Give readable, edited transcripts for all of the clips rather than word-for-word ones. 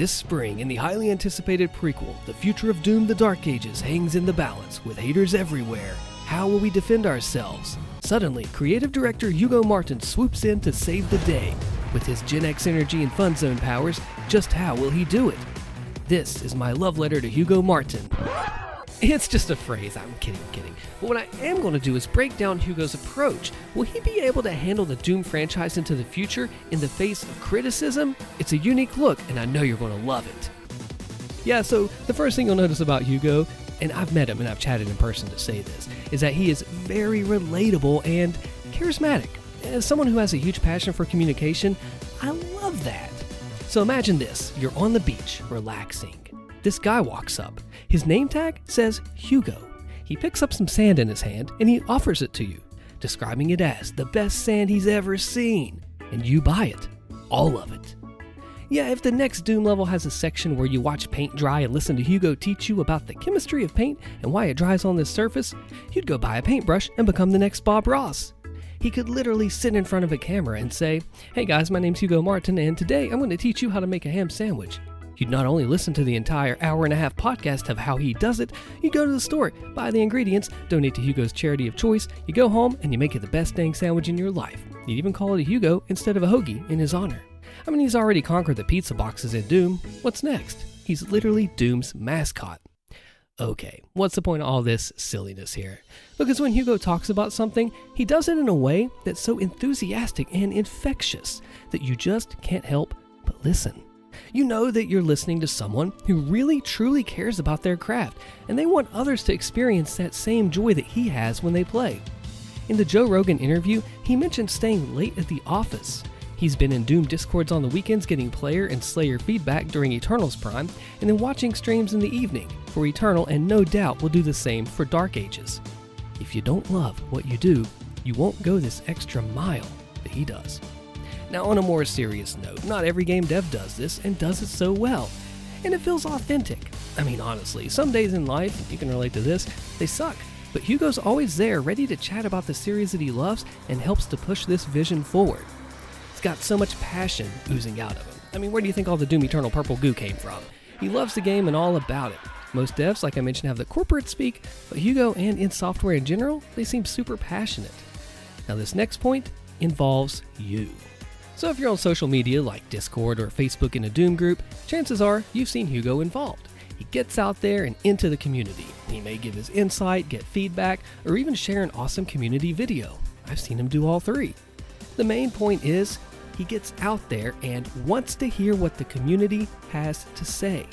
This spring, in the highly anticipated prequel, the future of Doom: The Dark Ages hangs in the balance, with haters everywhere. How will we defend ourselves? Suddenly, creative director Hugo Martin swoops in to save the day. With his Gen X energy and Fun Zone powers, just how will he do it? This is my love letter to Hugo Martin. It's just a phrase, I'm kidding. But what I am going to do is break down Hugo's approach. Will he be able to handle the Doom franchise into the future in the face of criticism? It's a unique look, and I know you're going to love it. Yeah, so the first thing you'll notice about Hugo, and I've met him and I've chatted in person to say this, is that he is very relatable and charismatic. As someone who has a huge passion for communication, I love that. So imagine this, you're on the beach, relaxing. This guy walks up. His name tag says Hugo. He picks up some sand in his hand and he offers it to you, describing it as the best sand he's ever seen. And you buy it. All of it. Yeah, if the next Doom level has a section where you watch paint dry and listen to Hugo teach you about the chemistry of paint and why it dries on this surface, you'd go buy a paintbrush and become the next Bob Ross. He could literally sit in front of a camera and say, "Hey guys, my name's Hugo Martin and today I'm going to teach you how to make a ham sandwich." You'd not only listen to the entire hour-and-a-half podcast of how he does it, you go to the store, buy the ingredients, donate to Hugo's charity of choice, you go home, and you make it the best dang sandwich in your life. You'd even call it a Hugo instead of a hoagie in his honor. I mean, he's already conquered the pizza boxes in Doom. What's next? He's literally Doom's mascot. Okay, what's the point of all this silliness here? Because when Hugo talks about something, he does it in a way that's so enthusiastic and infectious that you just can't help but listen. You know that you're listening to someone who really truly cares about their craft, and they want others to experience that same joy that he has when they play. In the Joe Rogan interview, he mentioned staying late at the office. He's been in Doom Discords on the weekends getting player and Slayer feedback during Eternal's prime, and then watching streams in the evening for Eternal, and no doubt will do the same for Dark Ages. If you don't love what you do, you won't go this extra mile that he does. Now, on a more serious note, not every game dev does this and does it so well, and it feels authentic. I mean, honestly, some days in life, you can relate to this, they suck, but Hugo's always there, ready to chat about the series that he loves and helps to push this vision forward. He's got so much passion oozing out of him. I mean, where do you think all the Doom Eternal purple goo came from? He loves the game and all about it. Most devs, like I mentioned, have the corporate speak, but Hugo and id Software in general, they seem super passionate. Now, this next point involves you. So if you're on social media like Discord or Facebook in a Doom group, chances are you've seen Hugo involved. He gets out there and into the community. He may give his insight, get feedback, or even share an awesome community video. I've seen him do all three. The main point is, he gets out there and wants to hear what the community has to say.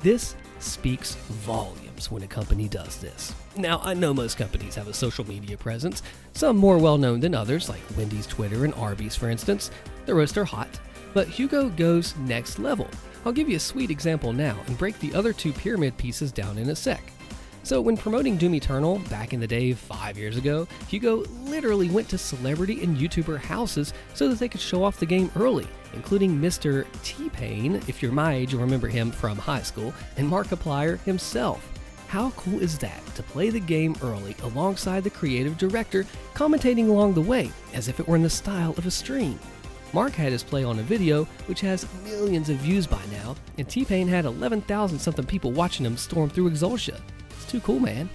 This speaks volumes when a company does this. Now, I know most companies have a social media presence, some more well-known than others, like Wendy's Twitter and Arby's, for instance. The rest are hot, but Hugo goes next level. I'll give you a sweet example now and break the other two pyramid pieces down in a sec. So when promoting Doom Eternal back in the day 5 years ago, Hugo literally went to celebrity and YouTuber houses so that they could show off the game early, including Mr. T-Pain, if you're my age you'll remember him from high school, and Markiplier himself. How cool is that, to play the game early alongside the creative director, commentating along the way as if it were in the style of a stream? Mark had his play on a video, which has millions of views by now, and T-Pain had 11,000 something people watching him storm through Exultia. It's too cool, man.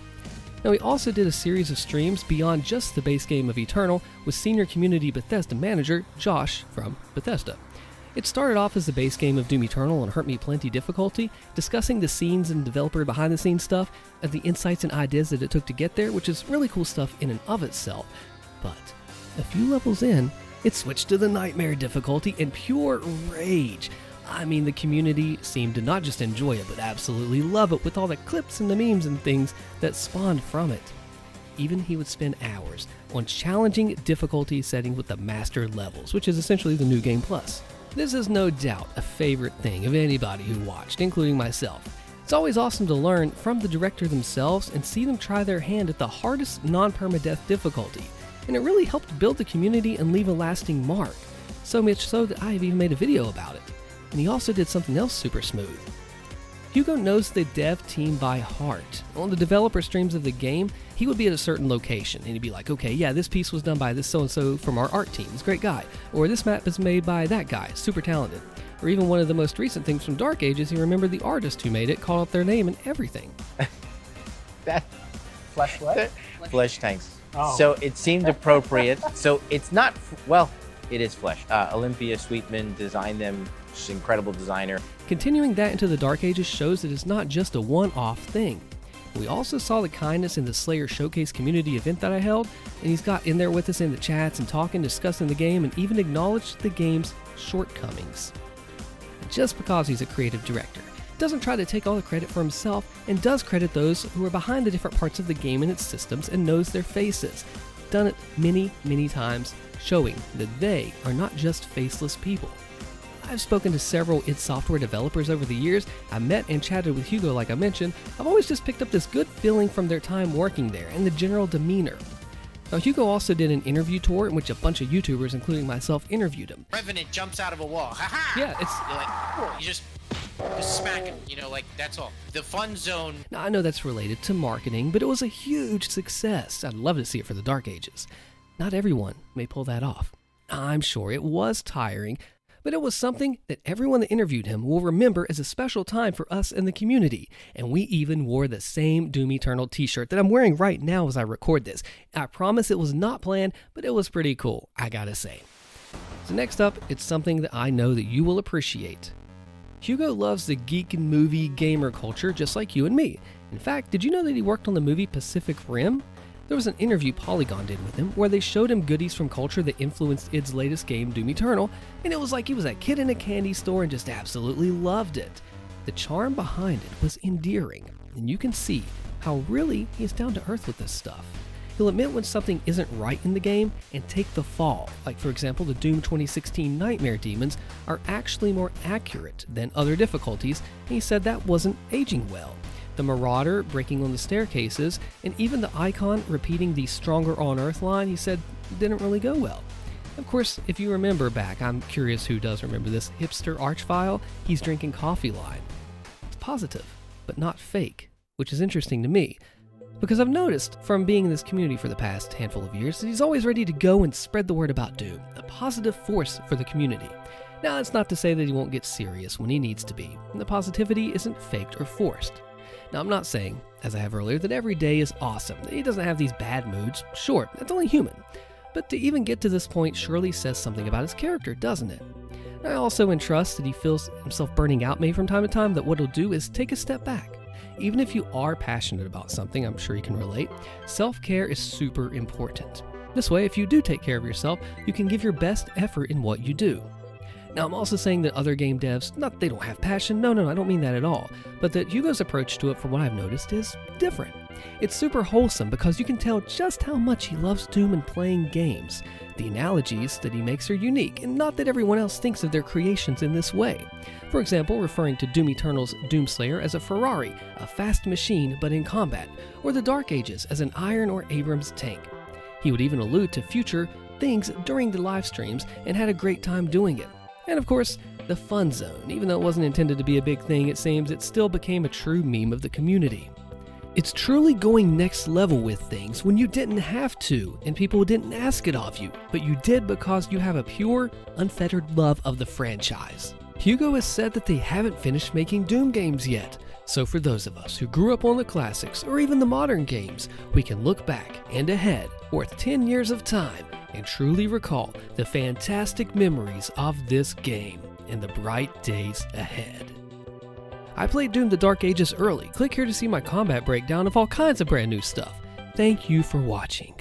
Now, he also did a series of streams beyond just the base game of Eternal with senior community Bethesda manager Josh from Bethesda. It started off as the base game of Doom Eternal on Hurt Me Plenty difficulty, discussing the scenes and developer behind-the-scenes stuff, and the insights and ideas that it took to get there, which is really cool stuff in and of itself. But a few levels in, it switched to the Nightmare difficulty and pure rage. I mean, the community seemed to not just enjoy it, but absolutely love it with all the clips and the memes and things that spawned from it. Even he would spend hours on challenging difficulty settings with the master levels, which is essentially the New Game Plus. This is no doubt a favorite thing of anybody who watched, including myself. It's always awesome to learn from the director themselves and see them try their hand at the hardest non-permadeath difficulty, and it really helped build the community and leave a lasting mark, so much so that I have even made a video about it. And he also did something else super smooth. Hugo knows the dev team by heart. On the developer streams of the game, he would be at a certain location, and he'd be like, okay, yeah, this piece was done by this so-and-so from our art team, this great guy. Or this map is made by that guy, super talented. Or even one of the most recent things from Dark Ages, he remembered the artist who made it, called out their name and everything. That Flesh what? flesh tanks. Oh. So it seemed appropriate. So it's not, well, it is flesh. Olympia Sweetman designed them. She's an incredible designer. Continuing that into the Dark Ages shows that it's not just a one-off thing. We also saw the kindness in the Slayer Showcase community event that I held, and he's got in there with us in the chats and talking, discussing the game, and even acknowledged the game's shortcomings. Just because he's a creative director doesn't try to take all the credit for himself, and does credit those who are behind the different parts of the game and its systems and knows their faces. Done it many, many times, showing that they are not just faceless people. I've spoken to several id Software developers over the years. I met and chatted with Hugo like I mentioned. I've always just picked up this good feeling from their time working there and the general demeanor. Now, Hugo also did an interview tour in which a bunch of YouTubers, including myself, interviewed him. Revenant jumps out of a wall. Ha-ha! Yeah, it's... You're like, you just smack him, you know, like, that's all. The fun zone. Now, I know that's related to marketing, but it was a huge success. I'd love to see it for the Dark Ages. Not everyone may pull that off. I'm sure it was tiring, but it was something that everyone that interviewed him will remember as a special time for us in the community. And we even wore the same Doom Eternal t-shirt that I'm wearing right now as I record this. I promise it was not planned, but it was pretty cool, I gotta say. So next up, it's something that I know that you will appreciate. Hugo loves the geek and movie gamer culture just like you and me. In fact, did you know that he worked on the movie Pacific Rim? There was an interview Polygon did with him where they showed him goodies from culture that influenced id's latest game, Doom Eternal, and it was like he was a kid in a candy store and just absolutely loved it. The charm behind it was endearing, and you can see how really he's down to earth with this stuff. He'll admit when something isn't right in the game and take the fall, like for example the Doom 2016 Nightmare Demons are actually more accurate than other difficulties, and he said that wasn't aging well. The Marauder breaking on the staircases, and even the Icon repeating the Stronger on Earth line, he said didn't really go well. Of course, if you remember back, I'm curious who does remember this hipster archvile, he's drinking coffee line. It's positive, but not fake, which is interesting to me, because I've noticed from being in this community for the past handful of years that he's always ready to go and spread the word about Doom, a positive force for the community. Now, that's not to say that he won't get serious when he needs to be, and the positivity isn't faked or forced. Now, I'm not saying, as I have earlier, that every day is awesome, that he doesn't have these bad moods. Sure, that's only human. But to even get to this point surely says something about his character, doesn't it? I also entrust that he feels himself burning out maybe from time to time, that what he'll do is take a step back. Even if you are passionate about something, I'm sure you can relate, self-care is super important. This way, if you do take care of yourself, you can give your best effort in what you do. Now, I'm also saying that other game devs, not that they don't have passion, no, I don't mean that at all, but that Hugo's approach to it, from what I've noticed, is different. It's super wholesome because you can tell just how much he loves Doom and playing games. The analogies that he makes are unique, and not that everyone else thinks of their creations in this way. For example, referring to Doom Eternal's Doomslayer as a Ferrari, a fast machine but in combat, or the Dark Ages as an Iron or Abrams tank. He would even allude to future things during the live streams and had a great time doing it. And of course, the fun zone. Even though it wasn't intended to be a big thing, it seems it still became a true meme of the community. It's truly going next level with things when you didn't have to, and people didn't ask it of you, but you did because you have a pure, unfettered love of the franchise. Hugo has said that they haven't finished making Doom games yet, so for those of us who grew up on the classics, or even the modern games, we can look back and ahead, worth 10 years of time, and truly recall the fantastic memories of this game and the bright days ahead. I played Doom the Dark Ages early. Click here to see my combat breakdown of all kinds of brand new stuff. Thank you for watching.